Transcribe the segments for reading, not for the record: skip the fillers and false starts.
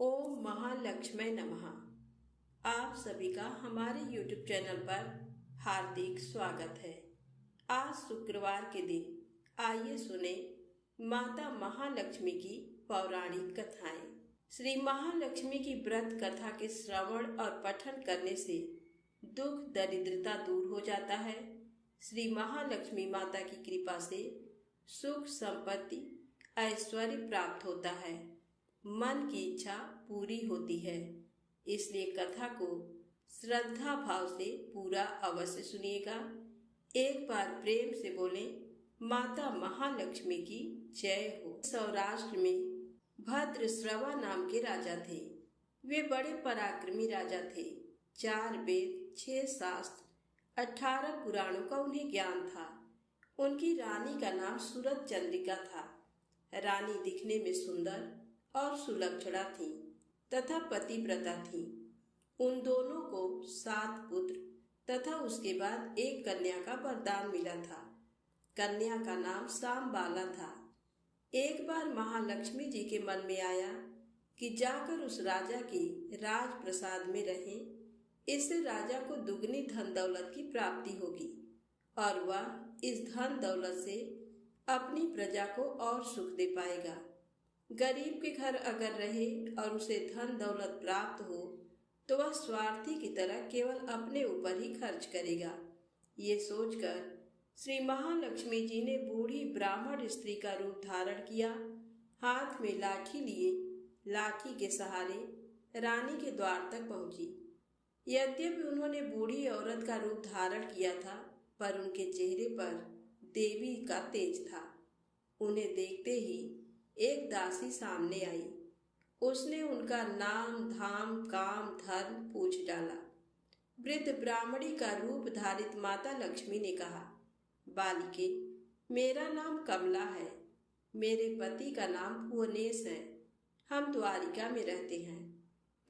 ओम महालक्ष्मी नमः। आप सभी का हमारे YouTube चैनल पर हार्दिक स्वागत है। आज शुक्रवार के दिन आइए सुने माता महालक्ष्मी की पौराणिक कथाएं। श्री महालक्ष्मी की व्रत कथा के श्रवण और पठन करने से दुख दरिद्रता दूर हो जाता है। श्री महालक्ष्मी माता की कृपा से सुख संपत्ति ऐश्वर्य प्राप्त होता है, मन की इच्छा पूरी होती है। इसलिए कथा को श्रद्धा भाव से पूरा अवश्य सुनिएगा। एक बार प्रेम से बोले माता महालक्ष्मी की जय हो। सौराष्ट्र में भद्रश्रवा नाम के राजा थे। वे बड़े पराक्रमी राजा थे। 4 वेद, 6 शास्त्र, 18 पुराणों का उन्हें ज्ञान था। उनकी रानी का नाम सूरत चंद्रिका था। रानी दिखने में सुंदर और सुलक्षणा थी तथा पतिव्रता थी। उन दोनों को 7 पुत्र तथा उसके बाद एक कन्या का वरदान मिला था। कन्या का नाम सांबाला था। एक बार महालक्ष्मी जी के मन में आया कि जाकर उस राजा के राजप्रसाद में रहें। इससे राजा को दुगनी धन दौलत की प्राप्ति होगी और वह इस धन दौलत से अपनी प्रजा को और सुख दे पाएगा। गरीब के घर अगर रहे और उसे धन दौलत प्राप्त हो तो वह स्वार्थी की तरह केवल अपने ऊपर ही खर्च करेगा। ये सोचकर श्री महालक्ष्मी जी ने बूढ़ी ब्राह्मण स्त्री का रूप धारण किया। हाथ में लाठी लिए लाठी के सहारे रानी के द्वार तक पहुंची। यद्यपि उन्होंने बूढ़ी औरत का रूप धारण किया था, पर उनके चेहरे पर देवी का तेज था। उन्हें देखते ही एक दासी सामने आई। उसने उनका नाम, धाम, काम, धर्म पूछ डाला। वृद्ध ब्राह्मणी का रूप धारित माता लक्ष्मी ने कहा, बालिके, मेरा नाम कमला है। मेरे पति का नाम भुवनेश है। हम द्वारिका में रहते हैं।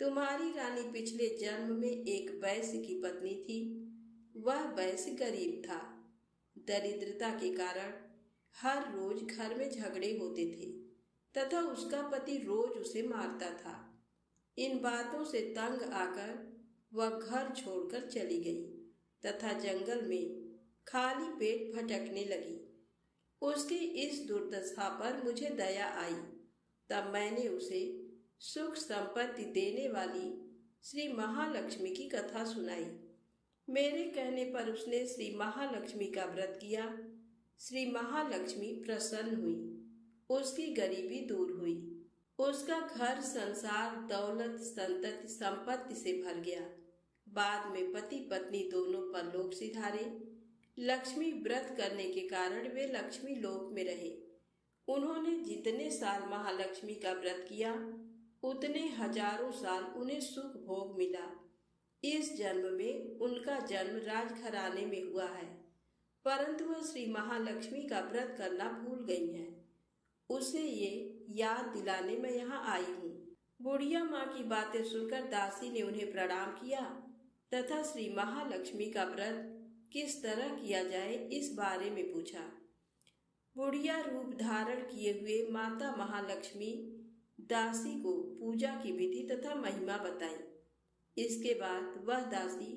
तुम्हारी रानी पिछले जन्म में एक वैश्य की पत्नी थी। वह वैश्य गरीब था। दरिद्रता के कारण हर रोज घर में झगड़े होते थे तथा उसका पति रोज उसे मारता था। इन बातों से तंग आकर वह घर छोड़कर चली गई तथा जंगल में खाली पेट भटकने लगी। उसकी इस दुर्दशा पर मुझे दया आई। तब मैंने उसे सुख संपत्ति देने वाली श्री महालक्ष्मी की कथा सुनाई। मेरे कहने पर उसने श्री महालक्ष्मी का व्रत किया। श्री महालक्ष्मी प्रसन्न हुई। उसकी गरीबी दूर हुई। उसका घर संसार दौलत संतति संपत्ति से भर गया। बाद में पति पत्नी दोनों परलोक सिधारे। लक्ष्मी व्रत करने के कारण वे लक्ष्मी लोक में रहे। उन्होंने जितने साल महालक्ष्मी का व्रत किया उतने हजारों साल उन्हें सुख भोग मिला। इस जन्म में उनका जन्म राजघराने में हुआ है, परंतु वह श्री महालक्ष्मी का व्रत करना भूल गई हैं। उसे ये याद दिलाने मैं यहाँ आई हूँ। बुढ़िया माँ की बातें सुनकर दासी ने उन्हें प्रणाम किया तथा श्री महालक्ष्मी का व्रत किस तरह किया जाए इस बारे में पूछा। बुढ़िया रूप धारण किए हुए माता महालक्ष्मी दासी को पूजा की विधि तथा महिमा बताई। इसके बाद वह दासी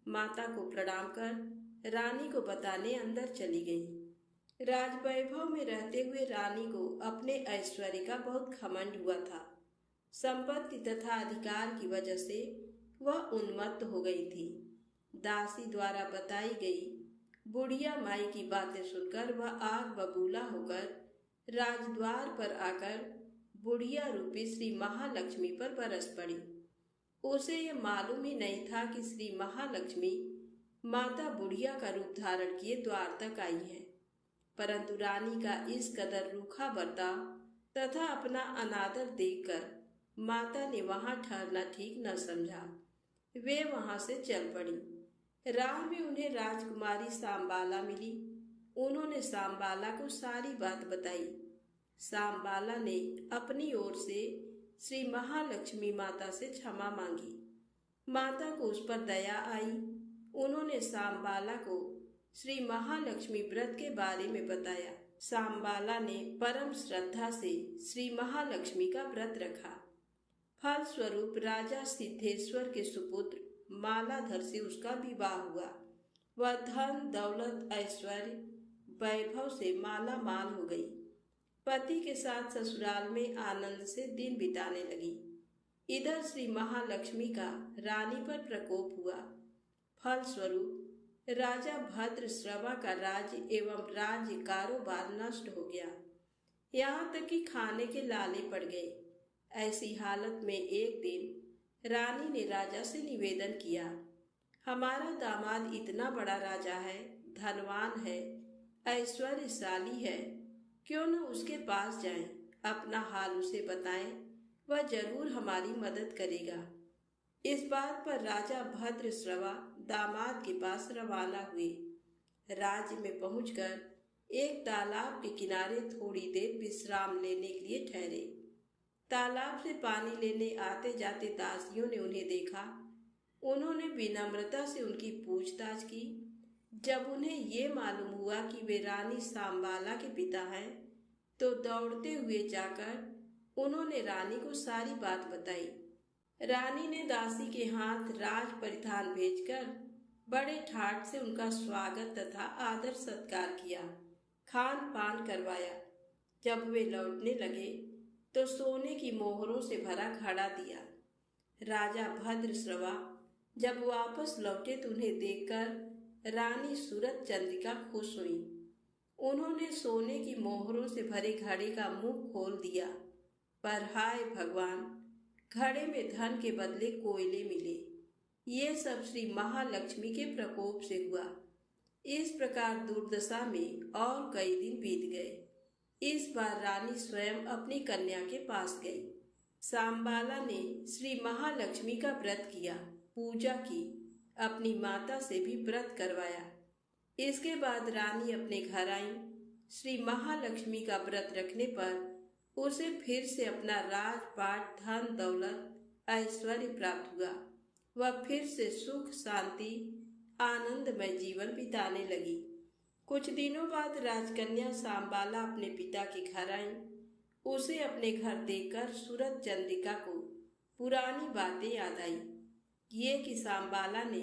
माता को प्रणाम कर रानी को बताने अंदर चली गई। राजवैभव में रहते हुए रानी को अपने ऐश्वर्य का बहुत घमंड हुआ था। संपत्ति तथा अधिकार की वजह से वह उन्मत्त हो गई थी। दासी द्वारा बताई गई बुढ़िया माई की बातें सुनकर वह आग बबूला होकर राजद्वार पर आकर बुढ़िया रूपी श्री महालक्ष्मी पर बरस पड़ी। उसे यह मालूम ही नहीं था कि श्री महालक्ष्मी माता बुढ़िया का रूप धारण किए द्वार तक आई है। परंतु रानी का इस कदर रूखा बर्ताव तथा अपना अनादर देखकर माता ने वहां ठहरना ठीक न समझा। वे वहां से चल पड़ी। राह में उन्हें राजकुमारी सांबाला मिली। उन्होंने सांबाला को सारी बात बताई। सांबाला ने अपनी ओर से श्री महालक्ष्मी माता से क्षमा मांगी। माता को उस पर दया आई। उन्होंने सांबाला को श्री महालक्ष्मी व्रत के बारे में बताया। सांबाला ने परम श्रद्धा से श्री महालक्ष्मी का व्रत रखा। फल स्वरूप राजा सिद्धेश्वर के सुपुत्र मालाधर से उसका विवाह हुआ। वह धन दौलत ऐश्वर्य वैभव से माला माल हो गई। पति के साथ ससुराल में आनंद से दिन बिताने लगी। इधर श्री महालक्ष्मी का रानी पर प्रकोप हुआ। फल स्वरूप राजा भद्रश्रवा का राज्य एवं राज्य कारोबार नष्ट हो गया। यहाँ तक कि खाने के लाले पड़ गए। ऐसी हालत में एक दिन रानी ने राजा से निवेदन किया, हमारा दामाद इतना बड़ा राजा है, धनवान है, ऐश्वर्यशाली है, क्यों न उसके पास जाएं, अपना हाल उसे बताएं, वह जरूर हमारी मदद करेगा। इस बात पर राजा भद्रश्रवा दामाद के पास रवाना हुए। राज्य में पहुंचकर एक तालाब के किनारे थोड़ी देर विश्राम लेने के लिए ठहरे। तालाब से पानी लेने आते जाते दासियों ने उन्हें देखा। उन्होंने विनम्रता से उनकी पूछताछ की। जब उन्हें ये मालूम हुआ कि वे रानी सांबाला के पिता हैं, तो दौड़ते हुए जाकर उन्होंने रानी को सारी बात बताई। रानी ने दासी के हाथ राज परिधान भेजकर बड़े ठाट से उनका स्वागत तथा आदर सत्कार किया, खान पान करवाया। जब वे लौटने लगे तो सोने की मोहरों से भरा घड़ा दिया। राजा भद्रश्रवा जब वापस लौटे तो उन्हें देखकर रानी सूरत चंद्रिका खुश हुई। उन्होंने सोने की मोहरों से भरे घड़े का मुंह खोल दिया, पर हाय भगवान, घड़े में धन के बदले कोयले मिले। ये सब श्री महालक्ष्मी के प्रकोप से हुआ। इस प्रकार दुर्दशा में और कई दिन बीत गए। इस बार रानी स्वयं अपनी कन्या के पास गई। सांबाला ने श्री महालक्ष्मी का व्रत किया, पूजा की, अपनी माता से भी व्रत करवाया। इसके बाद रानी अपने घर आई। श्री महालक्ष्मी का व्रत रखने पर उसे फिर से अपना राजपाट, धन दौलत, ऐश्वर्य प्राप्त हुआ। वह फिर से सुख शांति आनंदमय जीवन बिताने लगी। कुछ दिनों बाद राजकन्या सांबाला अपने पिता के घर आई। उसे अपने घर देखकर सूरत चंद्रिका को पुरानी बातें याद आई। ये कि सांबाला ने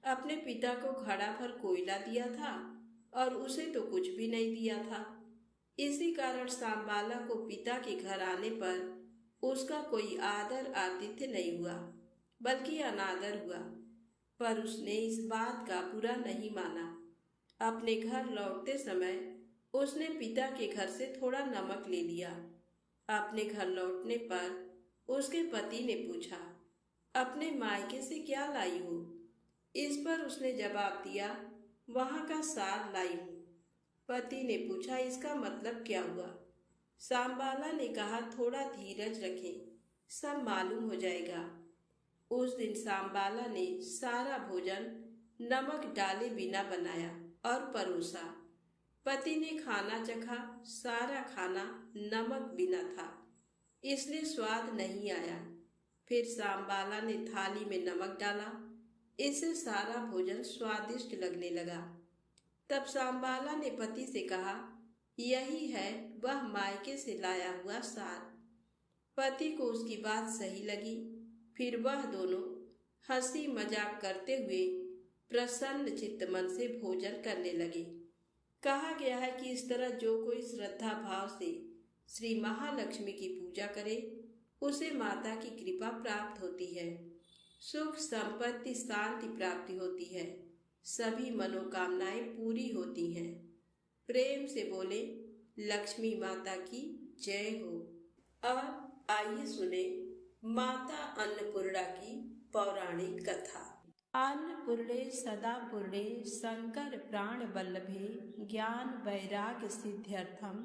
अपने पिता को घड़ा भर कोयला दिया था और उसे तो कुछ भी नहीं दिया था। इसी कारण सांबाला को पिता के घर आने पर उसका कोई आदर आतिथ्य नहीं हुआ, बल्कि अनादर हुआ। पर उसने इस बात का बुरा नहीं माना। अपने घर लौटते समय उसने पिता के घर से थोड़ा नमक ले लिया। अपने घर लौटने पर उसके पति ने पूछा, अपने मायके से क्या लाई हो? इस पर उसने जवाब दिया, वहां का साग लाई हूँ। पति ने पूछा, इसका मतलब क्या हुआ? सांबाला ने कहा, थोड़ा धीरज रखें, सब मालूम हो जाएगा। उस दिन सांबाला ने सारा भोजन नमक डाले बिना बनाया और परोसा। पति ने खाना चखा, सारा खाना नमक बिना था, इसलिए स्वाद नहीं आया। फिर सांबाला ने थाली में नमक डाला, इससे सारा भोजन स्वादिष्ट लगने लगा। तब सांबाला ने पति से कहा, यही है वह मायके से लाया हुआ सार। पति को उसकी बात सही लगी। फिर वह दोनों हंसी मजाक करते हुए प्रसन्न चित्त मन से भोजन करने लगे। कहा गया है कि इस तरह जो कोई श्रद्धा भाव से श्री महालक्ष्मी की पूजा करे, उसे माता की कृपा प्राप्त होती है, सुख संपत्ति शांति प्राप्ति होती है, सभी मनोकामनाएं पूरी होती हैं। प्रेम से बोले, लक्ष्मी माता की जय हो। अब आइए सुने माता अन्नपूर्णा की पौराणिक कथा। अन्नपूर्णे सदा पूर्णे शंकर प्राण वल्लभे ज्ञान वैराग्य सिद्ध्यर्थम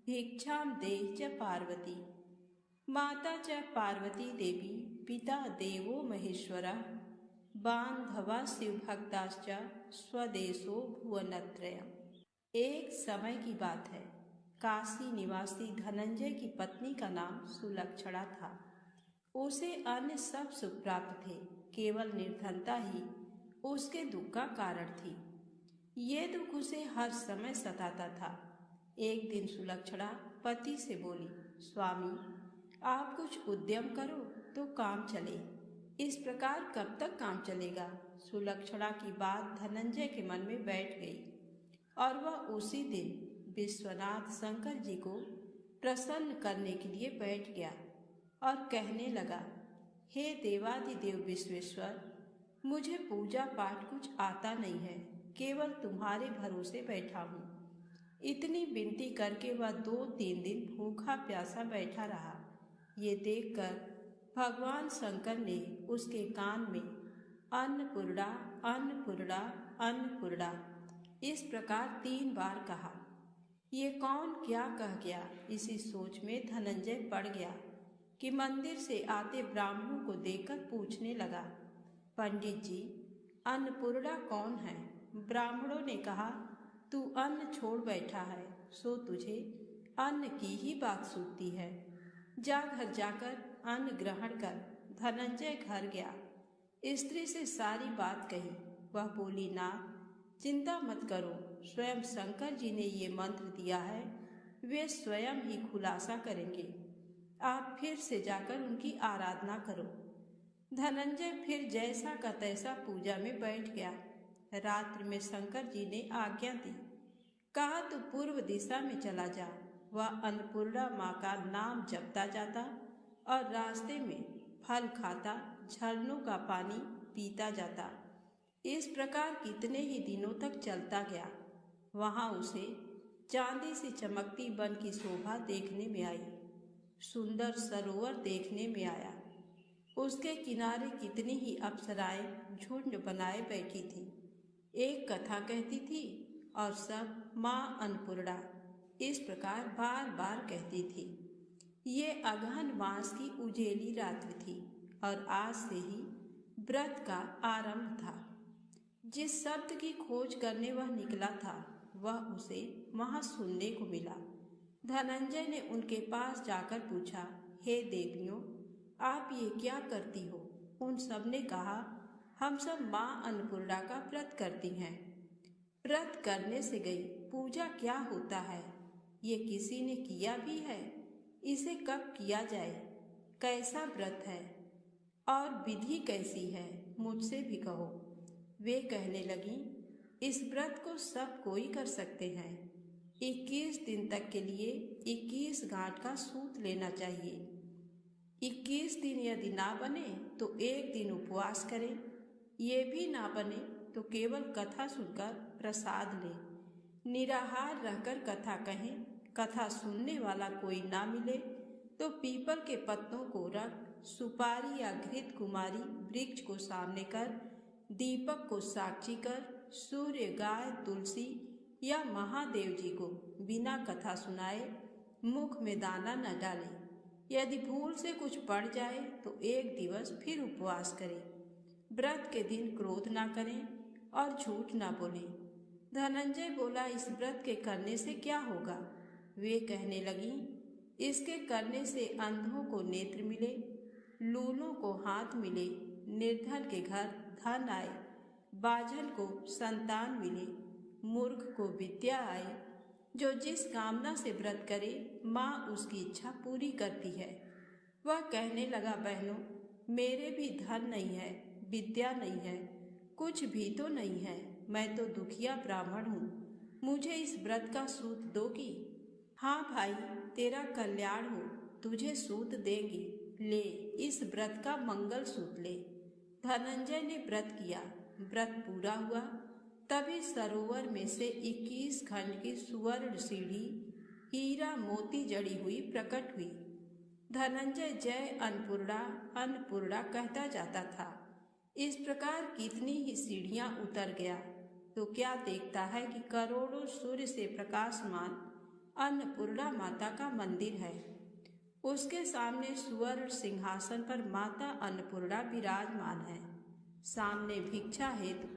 भिक्षाम देहि च पार्वती। माता च पार्वती देवी, पिता देवो महेश्वरः, बांधवा शिवभक्ताश्च स्वदेशो भुवनत्रयम्। एक समय की बात है। काशी निवासी धनंजय की पत्नी का नाम सुलक्षणा था। उसे अन्य सब सुख प्राप्त थे, केवल निर्धनता ही उसके दुख का कारण थी। ये दुख उसे हर समय सताता था। एक दिन सुलक्षणा पति से बोली, स्वामी आप कुछ उद्यम करो, तो काम चले। इस प्रकार कब तक काम चलेगा? सुलक्षणा की बात धनंजय के मन में बैठ गई और वह उसी दिन विश्वनाथ शंकर जी को प्रसन्न करने के लिए बैठ गया और कहने लगा, हे देवादिदेव विश्वेश्वर, मुझे पूजा पाठ कुछ आता नहीं है, केवल तुम्हारे भरोसे बैठा हूँ। इतनी विनती करके वह 2-3 दिन भूखा प्यासा बैठा रहा। ये देखकर भगवान शंकर ने उसके कान में अन्नपूर्णा अन्नपूर्णा अन्नपूर्णा इस प्रकार 3 बार कहा। ये कौन क्या कह गया, इसी सोच में धनंजय पड़ गया कि मंदिर से आते ब्राह्मणों को देखकर पूछने लगा, पंडित जी, अन्नपूर्णा कौन है? ब्राह्मणों ने कहा, तू अन्न छोड़ बैठा है, सो तुझे अन्न की ही बात सूझती है। जा घर जाकर अन्न ग्रहण कर। धनंजय घर गया, स्त्री से सारी बात कही। वह बोली, नाथ, चिंता मत करो, स्वयं शंकर जी ने ये मंत्र दिया है, वे स्वयं ही खुलासा करेंगे। आप फिर से जाकर उनकी आराधना करो। धनंजय फिर जैसा का तैसा पूजा में बैठ गया। रात्रि में शंकर जी ने आज्ञा दी, कहा तू पूर्व दिशा में चला जा। वह अन्नपूर्णा माँ का नाम जपता जाता और रास्ते में फल खाता, झरनों का पानी पीता जाता। इस प्रकार कितने ही दिनों तक चलता गया। वहाँ उसे चांदी से चमकती वन की शोभा देखने में आई। सुंदर सरोवर देखने में आया। उसके किनारे कितनी ही अप्सराएं झुंड बनाए बैठी थी। एक कथा कहती थी और सब माँ अन्नपूर्णा इस प्रकार बार बार कहती थी। ये अगहन मास की उजेली रात्रि थी और आज से ही व्रत का आरंभ था। जिस शब्द की खोज करने वह निकला था, वह उसे वहाँ सुनने को मिला। धनंजय ने उनके पास जाकर पूछा, हे देवियों, आप ये क्या करती हो? उन सब ने कहा, हम सब माँ अन्नपूर्णा का व्रत करती हैं। व्रत करने से गई, पूजा क्या होता है? ये किसी ने किया भी है? इसे कब किया जाए? कैसा व्रत है और विधि कैसी है? मुझसे भी कहो। वे कहने लगी, इस व्रत को सब कोई कर सकते हैं। 21 दिन तक के लिए 21 गांठ का सूत लेना चाहिए। 21 दिन यदि ना बने तो 1 दिन उपवास करें। ये भी ना बने तो केवल कथा सुनकर प्रसाद लें। निराहार रहकर कथा कहें। कथा सुनने वाला कोई ना मिले तो पीपल के पत्तों को रख, सुपारी या घृत कुमारी वृक्ष को सामने कर, दीपक को साक्षी कर, सूर्य, गाय, तुलसी या महादेव जी को बिना कथा सुनाए मुख में दाना न डालें। यदि भूल से कुछ पड़ जाए तो 1 दिवस फिर उपवास करें। व्रत के दिन क्रोध ना करें और झूठ ना बोलें। धनंजय बोला, इस व्रत के करने से क्या होगा? वे कहने लगी, इसके करने से अंधों को नेत्र मिले, लूलों को हाथ मिले, निर्धन के घर धन आए, बाझल को संतान मिले, मूर्ख को विद्या आए। जो जिस कामना से व्रत करे, माँ उसकी इच्छा पूरी करती है। वह कहने लगा, बहनों, मेरे भी धन नहीं है, विद्या नहीं है, कुछ भी तो नहीं है। मैं तो दुखिया ब्राह्मण हूँ। मुझे इस व्रत का सूत दोगी? हाँ भाई, तेरा कल्याण हो, तुझे सूत देंगे। ले, इस व्रत का मंगल सूत ले। धनंजय ने व्रत किया। व्रत पूरा हुआ। तभी सरोवर में से 21 खंड की सुवर्ण सीढ़ी हीरा मोती जड़ी हुई प्रकट हुई। धनंजय जय अन्नपूर्णा अन्नपूर्णा कहता जाता था। इस प्रकार कितनी ही सीढ़ियां उतर गया तो क्या देखता है कि करोड़ों सूर्य से प्रकाशमान अन्नपूर्णा माता का मंदिर है। उसके सामने सुवर्ण सिंहासन पर माता अन्नपूर्णा विराजमान है। सामने भिक्षा हेतु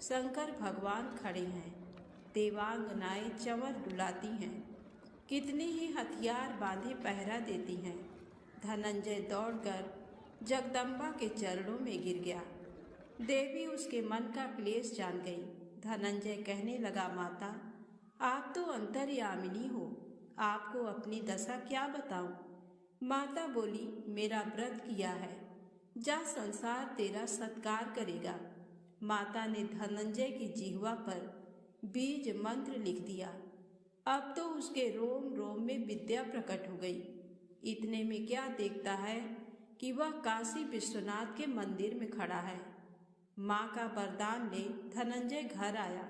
शंकर भगवान खड़े हैं। देवांगनाएं चंवर डुलाती हैं। कितनी ही हथियार बांधे पहरा देती हैं। धनंजय दौड़कर जगदम्बा के चरणों में गिर गया। देवी उसके मन का क्लेश जान गई। धनंजय कहने लगा, माता, आप तो अंतर्यामिनी हो, आपको अपनी दशा क्या बताऊं? माता बोली, मेरा व्रत किया है, जा संसार तेरा सत्कार करेगा। माता ने धनंजय की जिह्वा पर बीज मंत्र लिख दिया। अब तो उसके रोम रोम में विद्या प्रकट हो गई। इतने में क्या देखता है कि वह काशी विश्वनाथ के मंदिर में खड़ा है। माँ का वरदान ले धनंजय घर आया।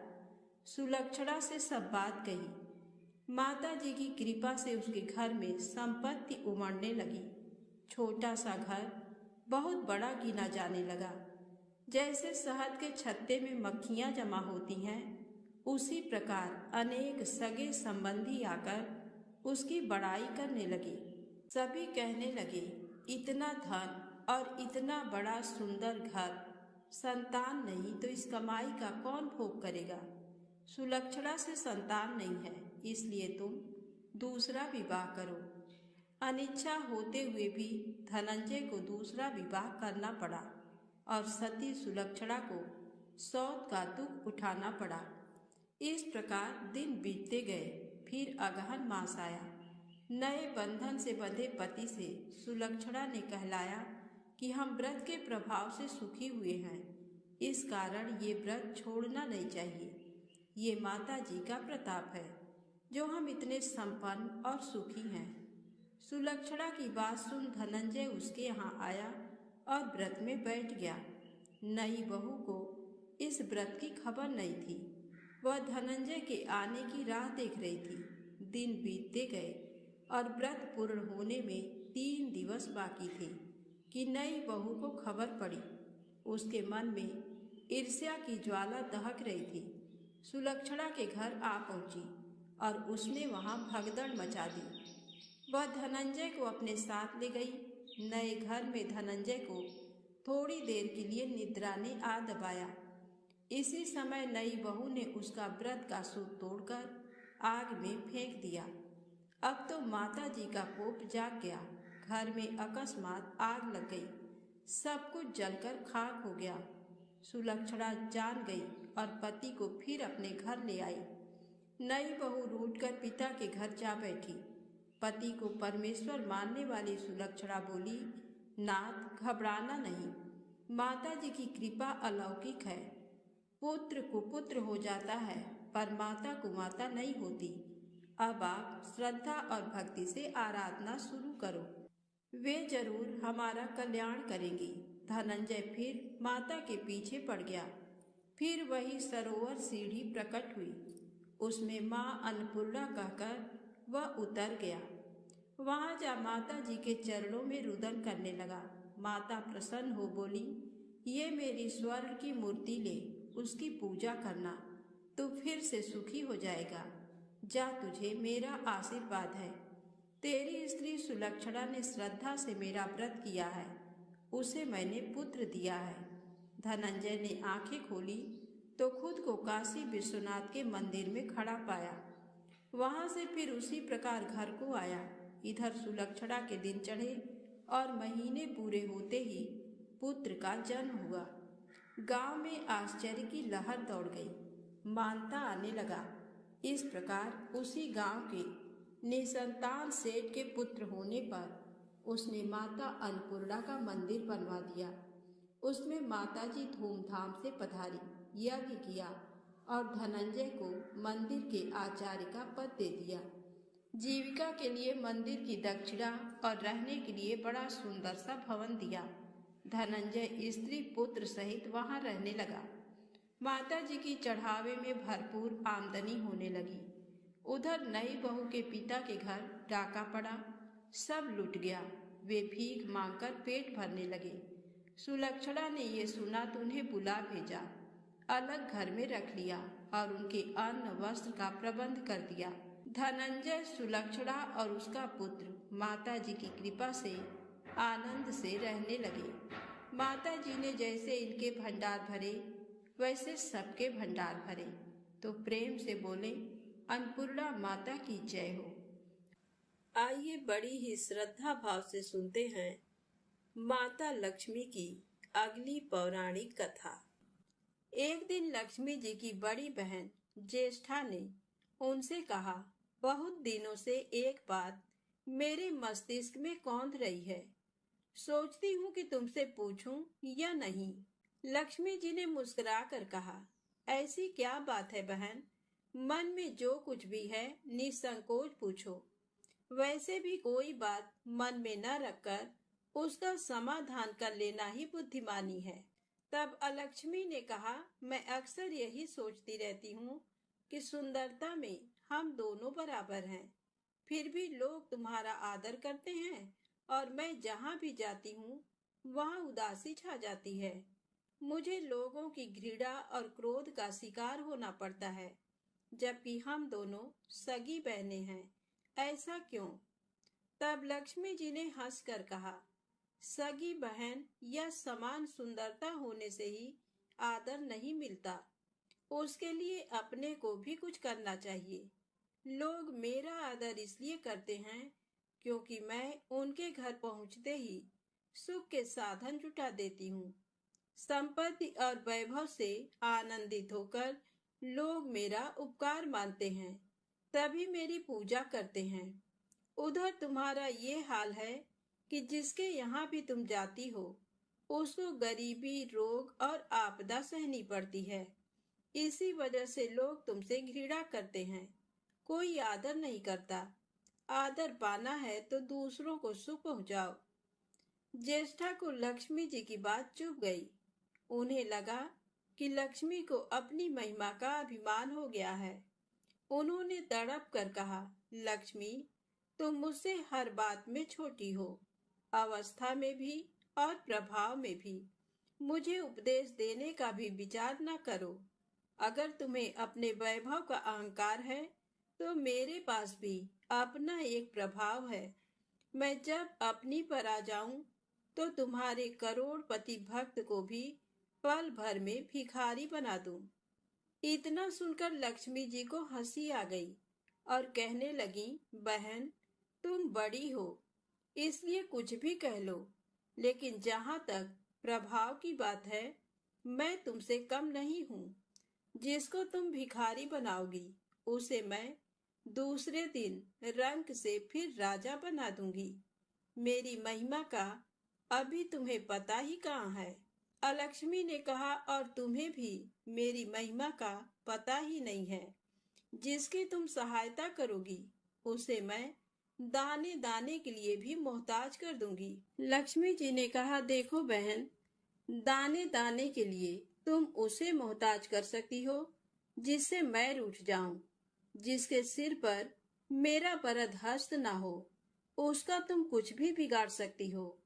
सुलक्षणा से सब बात कही। माता जी की कृपा से उसके घर में संपत्ति उमड़ने लगी। छोटा सा घर बहुत बड़ा गिना जाने लगा। जैसे शहद के छत्ते में मक्खियाँ जमा होती हैं, उसी प्रकार अनेक सगे संबंधी आकर उसकी बड़ाई करने लगे। सभी कहने लगे, इतना धन और इतना बड़ा सुंदर घर, संतान नहीं तो इस कमाई का कौन भोग करेगा। सुलक्षणा से संतान नहीं है, इसलिए तुम दूसरा विवाह करो। अनिच्छा होते हुए भी धनंजय को दूसरा विवाह करना पड़ा और सती सुलक्षणा को सौत का दुख उठाना पड़ा। इस प्रकार दिन बीतते गए। फिर अगहन मास आया। नए बंधन से बंधे पति से सुलक्षणा ने कहलाया कि हम व्रत के प्रभाव से सुखी हुए हैं, इस कारण ये व्रत छोड़ना नहीं चाहिए। ये माता जी का प्रताप है जो हम इतने संपन्न और सुखी हैं। सुलक्षणा की बात सुन धनंजय उसके यहाँ आया और व्रत में बैठ गया। नई बहू को इस व्रत की खबर नहीं थी। वह धनंजय के आने की राह देख रही थी। दिन बीतते गए और व्रत पूर्ण होने में 3 दिवस बाकी थे कि नई बहू को खबर पड़ी। उसके मन में ईर्ष्या की ज्वाला दहक रही थी। सुलक्षणा के घर आ पहुंची और उसने वहां भगदड़ मचा दी। वह धनंजय को अपने साथ ले गई। नए घर में धनंजय को थोड़ी देर के लिए निद्रा ने आ दबाया। इसी समय नई बहू ने उसका व्रत का सूत तोड़कर आग में फेंक दिया। अब तो माता जी का कोप जाग गया। घर में अकस्मात आग लग गई। सब कुछ जलकर खाक हो गया। सुलक्षणा जान गई और पति को फिर अपने घर ले आई। नई बहू रूठकर पिता के घर जा बैठी। पति को परमेश्वर मानने वाली सुलक्षणा बोली, नाथ घबराना नहीं, माता जी की कृपा अलौकिक है। पुत्र कुपुत्र हो जाता है पर माता कुमाता नहीं होती। अब आप श्रद्धा और भक्ति से आराधना शुरू करो, वे जरूर हमारा कल्याण करेंगी। धनंजय फिर माता के पीछे पड़ गया। फिर वही सरोवर सीढ़ी प्रकट हुई। उसमें माँ अन्नपूर्णा कहकर वह उतर गया। वहां जा माता जी के चरणों में रुदन करने लगा। माता प्रसन्न हो बोली, ये मेरी स्वर्ण की मूर्ति ले, उसकी पूजा करना, तू फिर से सुखी हो जाएगा। जा, तुझे मेरा आशीर्वाद है। तेरी स्त्री सुलक्षणा ने श्रद्धा से मेरा व्रत किया है, उसे मैंने पुत्र दिया है। धनंजय ने आंखें खोली तो खुद को काशी विश्वनाथ के मंदिर में खड़ा पाया। वहां से फिर उसी प्रकार घर को आया। इधर सुलक्षणा के दिन चढ़े और महीने पूरे होते ही पुत्र का जन्म हुआ। गांव में आश्चर्य की लहर दौड़ गई। मानता आने लगा। इस प्रकार उसी गांव के निसंतान सेठ के पुत्र होने पर उसने माता अन्नपूर्णा का मंदिर बनवा दिया। उसमें माता जी धूमधाम से पधारी, यज्ञ किया और धनंजय को मंदिर के आचार्य का पद दे दिया। जीविका के लिए मंदिर की दक्षिणा और रहने के लिए बड़ा सुंदर सा भवन दिया। धनंजय स्त्री पुत्र सहित वहां रहने लगा। माता जी की चढ़ावे में भरपूर आमदनी होने लगी। उधर नई बहू के पिता के घर डाका पड़ा, सब लुट गया। वे भीख मांगकर पेट भरने लगे। सुलक्षणा ने ये सुना तो उन्हें बुला भेजा, अलग घर में रख लिया और उनके अन्न वस्त्र का प्रबंध कर दिया। धनंजय, सुलक्षणा और उसका पुत्र माता जी की कृपा से आनंद से रहने लगे। माता जी ने जैसे इनके भंडार भरे वैसे सबके भंडार भरे, तो प्रेम से बोले, अन्नपूर्णा माता की जय हो। आइए बड़ी ही श्रद्धा भाव से सुनते हैं माता लक्ष्मी की अगली पौराणिक कथा। एक दिन लक्ष्मी जी की बड़ी बहन ज्येष्ठा ने उनसे कहा, बहुत दिनों से एक बात मेरे मस्तिष्क में कौंध रही है। सोचती हूँ कि तुमसे पूछूं या नहीं। लक्ष्मी जी ने मुस्कुराकर कहा, ऐसी क्या बात है बहन, मन में जो कुछ भी है निसंकोच पूछो। वैसे भी कोई बात मन में न रखकर उसका समाधान कर लेना ही बुद्धिमानी है। तब अलक्ष्मी ने कहा, मैं अक्सर यही सोचती रहती हूँ कि सुंदरता में हम दोनों बराबर हैं। फिर भी लोग तुम्हारा आदर करते हैं और मैं जहाँ भी जाती हूँ वहाँ उदासी छा जाती है। मुझे लोगों की घृणा और क्रोध का शिकार होना पड़ता है, जबकि हम दोनों सगी बहनें हैं। ऐसा क्यों? तब लक्ष्मी जी ने हंसकर कहा, सगी बहन या समान सुंदरता होने से ही आदर नहीं मिलता। उसके लिए अपने को भी कुछ करना चाहिए। लोग मेरा आदर इसलिए करते हैं क्योंकि मैं उनके घर पहुंचते ही सुख के साधन जुटा देती हूँ। संपत्ति और वैभव से आनंदित होकर लोग मेरा उपकार मानते हैं, तभी मेरी पूजा करते हैं। उधर तुम्हारा ये हाल है कि जिसके यहाँ भी तुम जाती हो उसको गरीबी, रोग और आपदा सहनी पड़ती है। इसी वजह से लोग तुमसे घृणा करते हैं। कोई आदर नहीं करता। आदर पाना है तो दूसरों को सुख पहुंचाओ। ज्येष्ठा को लक्ष्मी जी की बात चुभ गई। उन्हें लगा कि लक्ष्मी को अपनी महिमा का अभिमान हो गया है। उन्होंने तड़प कर कहा, लक्ष्मी, तुम मुझसे हर बात में छोटी हो, अवस्था में भी और प्रभाव में भी। मुझे उपदेश देने का भी विचार न करो। अगर तुम्हें अपने वैभव का अहंकार है तो मेरे पास भी अपना एक प्रभाव है। मैं जब अपनी पर आ जाऊं तो तुम्हारे करोड़पति भक्त को भी पल भर में भिखारी बना दूं। इतना सुनकर लक्ष्मी जी को हंसी आ गई और कहने लगी, बहन, तुम बड़ी हो इसलिए कुछ भी कह लो, लेकिन जहां तक प्रभाव की बात है मैं तुमसे कम नहीं हूँ। जिसको तुम भिखारी बनाओगी उसे मैं दूसरे दिन रंक से फिर राजा बना दूंगी। मेरी महिमा का अभी तुम्हें पता ही कहाँ है। अलक्ष्मी ने कहा, और तुम्हें भी मेरी महिमा का पता ही नहीं है। जिसकी तुम सहायता करोगी उसे मैं दाने दाने के लिए भी मोहताज कर दूंगी। लक्ष्मी जी ने कहा, देखो बहन, दाने दाने के लिए तुम उसे मोहताज कर सकती हो जिससे मैं रूठ जाऊं, जिसके सिर पर मेरा वरद हस्त ना हो, उसका तुम कुछ भी बिगाड़ सकती हो।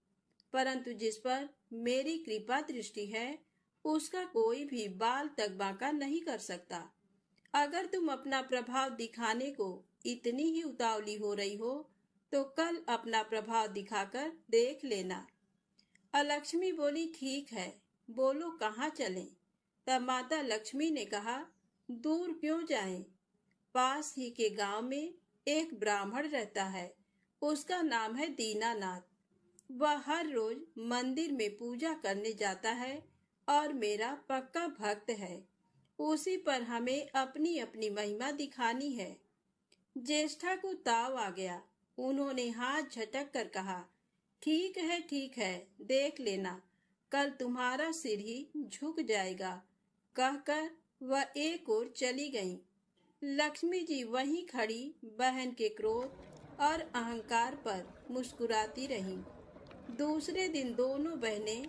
परंतु जिस पर मेरी कृपा दृष्टि है उसका कोई भी बाल तक बांका नहीं कर सकता। अगर तुम अपना प्रभाव दिखाने को इतनी ही उतावली हो रही हो तो कल अपना प्रभाव दिखाकर देख लेना। अलक्ष्मी बोली, ठीक है, बोलो कहाँ चलें? तब माता लक्ष्मी ने कहा, दूर क्यों जाएं? पास ही के गांव में एक ब्राह्मण रहता है, उसका नाम है दीनानाथ। वह हर रोज मंदिर में पूजा करने जाता है और मेरा पक्का भक्त है। उसी पर हमें अपनी अपनी महिमा दिखानी है। ज्येष्ठा को ताव आ गया। उन्होंने हाथ झटक कर कहा, ठीक है ठीक है, देख लेना, कल तुम्हारा सिर ही झुक जाएगा। कहकर वह एक ओर चली गईं। लक्ष्मी जी वहीं खड़ी बहन के क्रोध और अहंकार पर मुस्कुराती रहीं। दूसरे दिन दोनों बहनें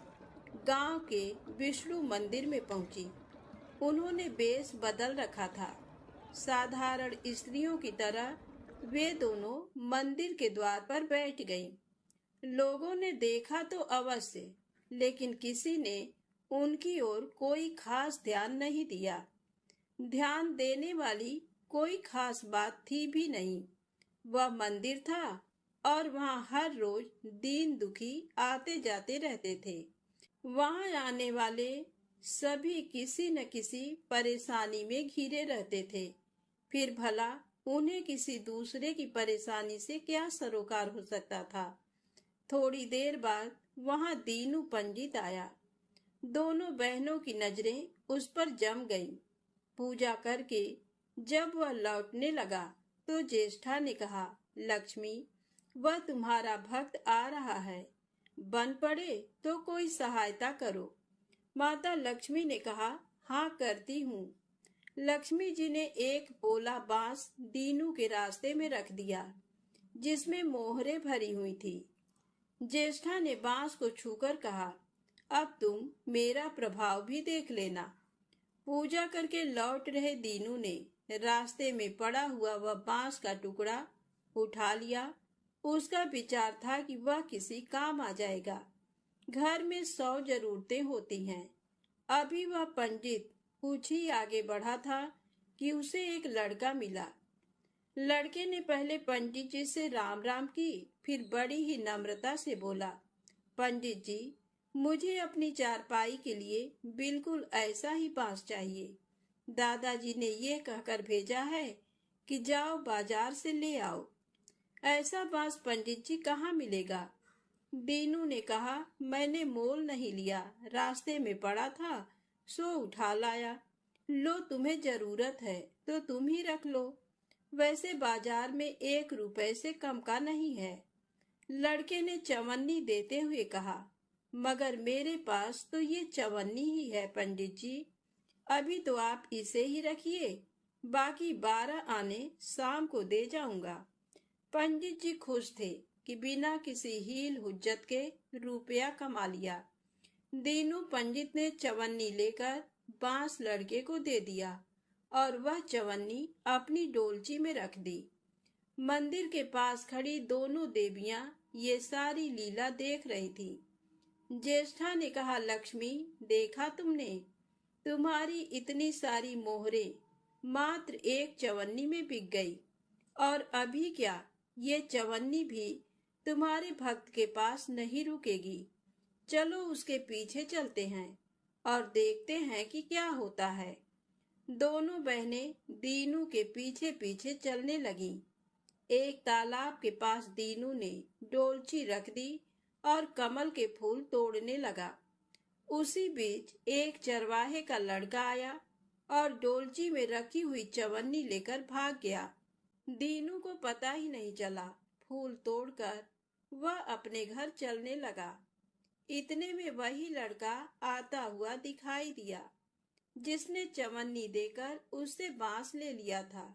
गांव के विष्णु मंदिर में पहुंची। उन्होंने वेश बदल रखा था। साधारण स्त्रियों की तरह वे दोनों मंदिर के द्वार पर बैठ गईं। लोगों ने देखा तो अवश्य, लेकिन किसी ने उनकी ओर कोई खास ध्यान नहीं दिया। ध्यान देने वाली कोई खास बात थी भी नहीं। वह मंदिर था और वहां हर रोज दीन दुखी आते जाते रहते थे। वहां आने वाले सभी किसी न किसी परेशानी में घिरे रहते थे। फिर भला उन्हें किसी दूसरे की परेशानी से क्या सरोकार हो सकता था। थोड़ी देर बाद वहां दीनू पंडित आया। दोनों बहनों की नजरें उस पर जम गईं। पूजा करके जब वह लौटने लगा तो ज्येष्ठा ने कहा, लक्ष्मी, वह तुम्हारा भक्त आ रहा है। बन पड़े तो कोई सहायता करो। माता लक्ष्मी ने कहा, हाँ करती हूँ। लक्ष्मी जी ने एक पोला बांस दीनू के रास्ते में रख दिया, जिसमें मोहरे भरी हुई थी। ज्येष्ठा ने बांस को छूकर कहा, अब तुम मेरा प्रभाव भी देख लेना। पूजा करके लौट रहे दीनू ने रास्ते में पड़ा हुआ वह बांस का टुकड़ा उठा लिया। उसका विचार था कि वह किसी काम आ जाएगा। घर में 100 जरूरतें होती हैं। अभी वह पंडित कुछ ही आगे बढ़ा था कि उसे एक लड़का मिला। लड़के ने पहले पंडित जी से राम राम की, फिर बड़ी ही नम्रता से बोला, पंडित जी, मुझे अपनी चारपाई के लिए बिल्कुल ऐसा ही बांस चाहिए। दादाजी ने ये कहकर भेजा है कि जाओ बाजार से ले आओ। ऐसा बांस पंडित जी कहाँ मिलेगा? दीनू ने कहा, मैंने मोल नहीं लिया, रास्ते में पड़ा था सो उठा लाया। लो, तुम्हें जरूरत है तो तुम ही रख लो। वैसे बाजार में 1 रुपए से कम का नहीं है। लड़के ने चवन्नी देते हुए कहा, मगर मेरे पास तो ये चवन्नी ही है पंडित जी। अभी तो आप इसे ही रखिए, बाकी 12 आने शाम को दे जाऊंगा। पंडित जी खुश थे कि बिना किसी हील हुज्जत के रुपया कमा लिया। दीनू पंडित ने चवन्नी लेकर बांस लड़के को दे दिया और वह चवन्नी अपनी डोलची में रख दी। मंदिर के पास खड़ी दोनों देवियां ये सारी लीला देख रही थी। ज्येष्ठा ने कहा, लक्ष्मी, देखा तुमने? तुम्हारी इतनी सारी मोहरे मात्र एक चवन्नी में बिक गई। और अभी क्या, ये चवन्नी भी तुम्हारे भक्त के पास नहीं रुकेगी। चलो उसके पीछे चलते हैं और देखते हैं कि क्या होता है। दोनों बहनें दीनू के पीछे पीछे चलने लगीं। एक तालाब के पास दीनू ने डोलची रख दी और कमल के फूल तोड़ने लगा। उसी बीच एक चरवाहे का लड़का आया और डोलची में रखी हुई चवन्नी लेकर भाग गया। दीनू को पता ही नहीं चला। फूल तोड़कर वह अपने घर चलने लगा। इतने में वही लड़का आता हुआ दिखाई दिया, जिसने चवन्नी देकर उससे बांस ले लिया था।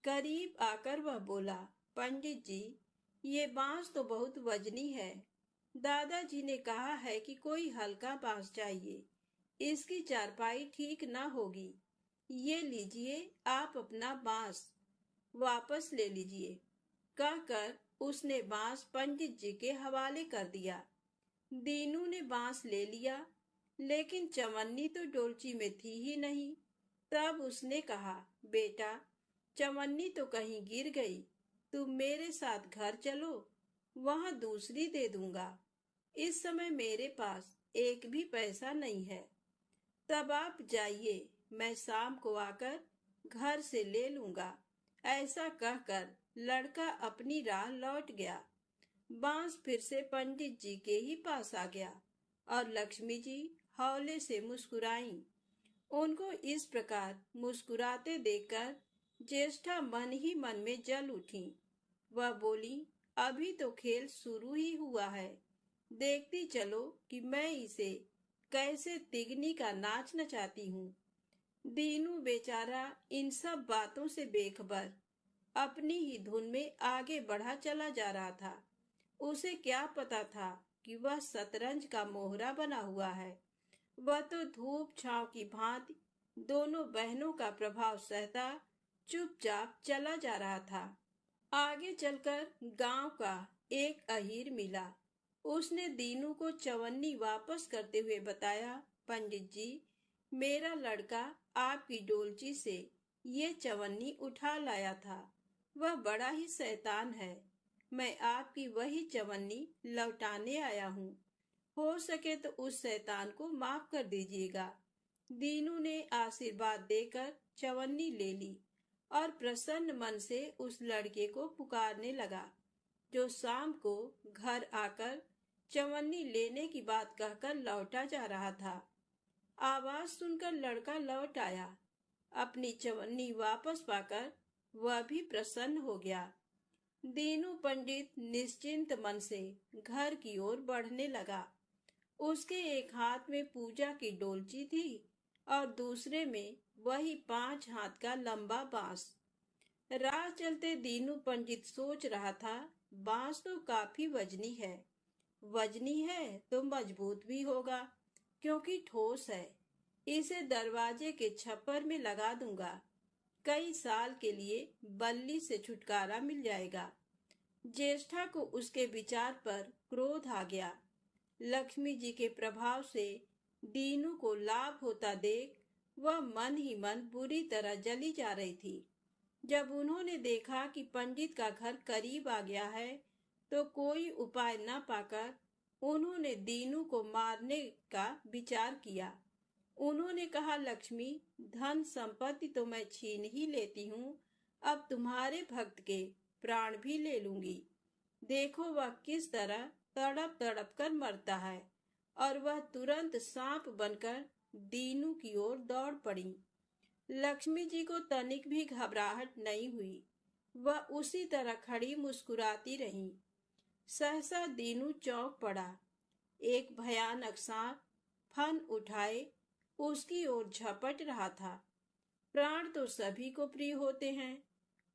करीब आकर वह बोला, पंडित जी, ये बांस तो बहुत वजनी है। दादाजी ने कहा है कि कोई हल्का बांस चाहिए, इसकी चारपाई ठीक न होगी। ये लीजिए, आप अपना बांस वापस ले लीजिए। कहकर उसने बांस पंडित जी के हवाले कर दिया। दीनू ने बांस ले लिया, लेकिन चवन्नी तो डोलची में थी ही नहीं। तब उसने कहा, बेटा, चवन्नी तो कहीं गिर गई। तुम मेरे साथ घर चलो, वहां दूसरी दे दूंगा। इस समय मेरे पास एक भी पैसा नहीं है। तब आप जाइए, मैं शाम को आकर घर से ले लूंगा। ऐसा कहकर लड़का अपनी राह लौट गया। बांस फिर से पंडित जी के ही पास आ गया और लक्ष्मी जी हौले से मुस्कुराईं। उनको इस प्रकार मुस्कुराते देखकर ज्येष्ठा मन ही मन में जल उठी। वह बोली, अभी तो खेल शुरू ही हुआ है। देखती चलो कि मैं इसे कैसे तिगनी का नाच नचाती हूँ। दीनू बेचारा इन सब बातों से बेखबर अपनी ही धुन में आगे बढ़ा चला जा रहा था। उसे क्या पता था कि वह शतरंज का मोहरा बना हुआ है। वह तो धूप छांव की भांति दोनों बहनों का प्रभाव सहता चुपचाप चला जा रहा था। आगे चलकर गांव का एक अहीर मिला। उसने दीनू को चवन्नी वापस करते हुए बताया, पंडित जी, मेरा लड़का आपकी डोलची से ये चवन्नी उठा लाया था। वह बड़ा ही शैतान है। मैं आपकी वही चवन्नी लौटाने आया हूँ। हो सके तो उस शैतान को माफ कर दीजिएगा। दीनू ने आशीर्वाद देकर चवन्नी ले ली और प्रसन्न मन से उस लड़के को पुकारने लगा, जो शाम को घर आकर चवन्नी लेने की बात कहकर लौटा जा रहा था। आवाज सुनकर लड़का लौट आया। अपनी चवन्नी वापस पाकर वह भी प्रसन्न हो गया। दीनू पंडित निश्चिंत मन से घर की ओर बढ़ने लगा। उसके एक हाथ में पूजा की डोलची थी और दूसरे में वही 5 हाथ का लंबा बांस। राह चलते दीनू पंडित सोच रहा था, बांस तो काफी वजनी है तो मजबूत भी होगा, क्योंकि ठोस है। इसे दरवाजे के छप्पर में लगा दूंगा, कई साल के लिए बल्ली से छुटकारा मिल जाएगा। ज्येष्ठा को उसके विचार पर क्रोध आ गया। लक्ष्मी जी के प्रभाव से दीनू को लाभ होता देख वह मन ही मन बुरी तरह जली जा रही थी। जब उन्होंने देखा कि पंडित का घर करीब आ गया है, तो कोई उपाय न पाकर उन्होंने दीनू को मारने का विचार किया। उन्होंने कहा, लक्ष्मी, धन संपत्ति तो मैं छीन ही लेती हूँ, अब तुम्हारे भक्त के प्राण भी ले लूंगी। देखो वह किस तरह तड़प तड़प कर मरता है। और वह तुरंत सांप बनकर दीनू की ओर दौड़ पड़ी। लक्ष्मी जी को तनिक भी घबराहट नहीं हुई। वह उसी तरह खड़ी मुस्कुराती रही। सहसा दीनू चौंक पड़ा। एक भयानक सांप फन उठाए उसकी ओर झपट रहा था। प्राण तो सभी को प्रिय होते हैं,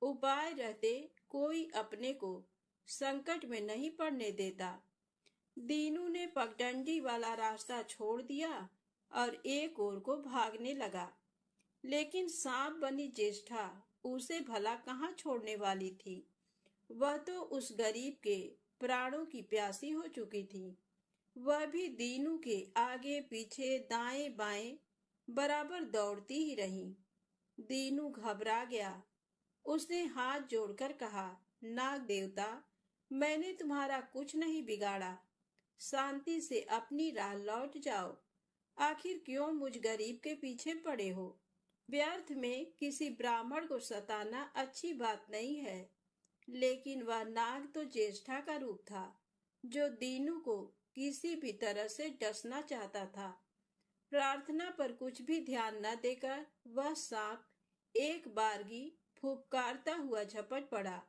उपाय रहते कोई अपने को संकट में नहीं पड़ने देता। दीनू ने पगडंडी वाला रास्ता छोड़ दिया और एक ओर को भागने लगा। लेकिन सांप बनी ज्येष्ठा उसे भला कहाँ छोड़ने वाली थी। वह तो उस गरीब के प्राणों की प्यासी हो चुकी थी। वह भी दीनू के आगे पीछे दाएं बाएं बराबर दौड़ती ही रही। दीनू घबरा गया। उसने हाथ जोड़कर कहा, नाग देवता, मैंने तुम्हारा कुछ नहीं बिगाड़ा, शांति से अपनी राह लौट जाओ। आखिर क्यों मुझ गरीब के पीछे पड़े हो? व्यर्थ में किसी ब्राह्मण को सताना अच्छी बात नहीं है। लेकिन वह नाग तो ज्येष्ठा का रूप था, जो दीनू को किसी भी तरह से डसना चाहता था। प्रार्थना पर कुछ भी ध्यान न देकर वह सांप एक बारगी फुफकारता हुआ झपट पड़ा।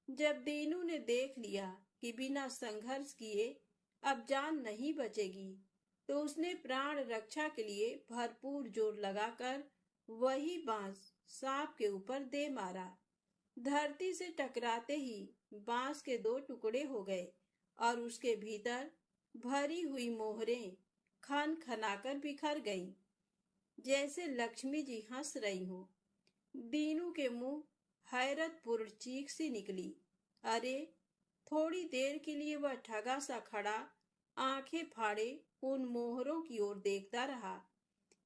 जब दीनू ने देख लिया कि बिना संघर्ष किए अब जान नहीं बचेगी, तो उसने प्राण रक्षा के लिए भरपूर जोर लगाकर वही बांस सांप के ऊपर दे मारा। धरती से टकराते ही बांस के 2 टुकड़े हो गए और उसके भीतर भरी हुई मोहरें खन खनाकर बिखर गईं, जैसे लक्ष्मी जी हंस रही हो। दीनू के मुंह हैरतपूर्ण चीख सी निकली। अरे! थोड़ी देर के लिए वह ठगा सा खड़ा आंखें फाड़े उन मोहरों की ओर देखता रहा।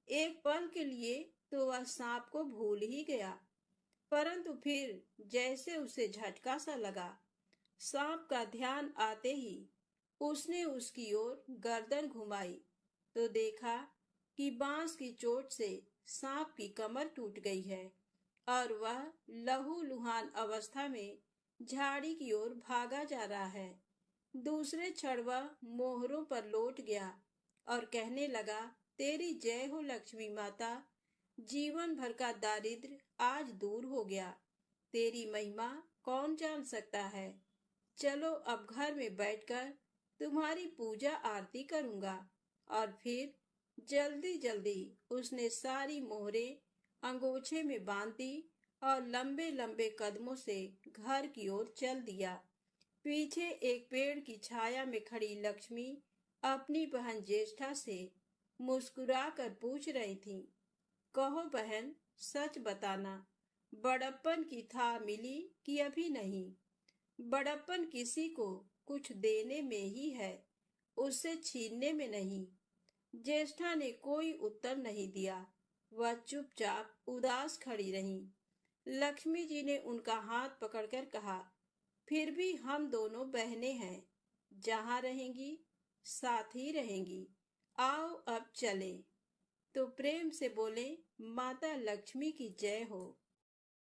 एक पल के लिए तो वह सांप को भूल ही गया, परंतु फिर जैसे उसे झटका सा लगा। सांप का ध्यान आते ही उसने उसकी ओर गर्दन घुमाई तो देखा कि बांस की चोट से सांप की कमर टूट गई है और वह लहूलुहान अवस्था में झाड़ी की ओर भागा जा रहा है। दूसरे क्षण वह मोहरों पर लौट गया और कहने लगा, तेरी जय हो लक्ष्मी माता, जीवन भर का दारिद्र्य आज दूर हो गया। तेरी महिमा कौन जान सकता है। चलो अब घर में बैठकर तुम्हारी पूजा आरती करूंगा। और फिर जल्दी जल्दी उसने सारी मोहरें अंगोछे में बांध दी और लंबे लंबे कदमों से घर की ओर चल दिया। पीछे एक पेड़ की छाया में खड़ी लक्ष्मी अपनी बहन ज्येष्ठा से मुस्कुरा कर पूछ रही थी, कहो बहन, सच बताना, बड़प्पन की था मिली कि अभी नहीं? बड़प्पन किसी को कुछ देने में ही है, उससे छीनने में नहीं। ज्येष्ठा ने कोई उत्तर नहीं दिया। वह चुपचाप उदास खड़ी रही। लक्ष्मी जी ने उनका हाथ पकड़कर कहा, फिर भी हम दोनों बहनें हैं, जहाँ रहेंगी साथ ही रहेंगी। आओ अब चलें। तो प्रेम से बोले, माता लक्ष्मी की जय हो।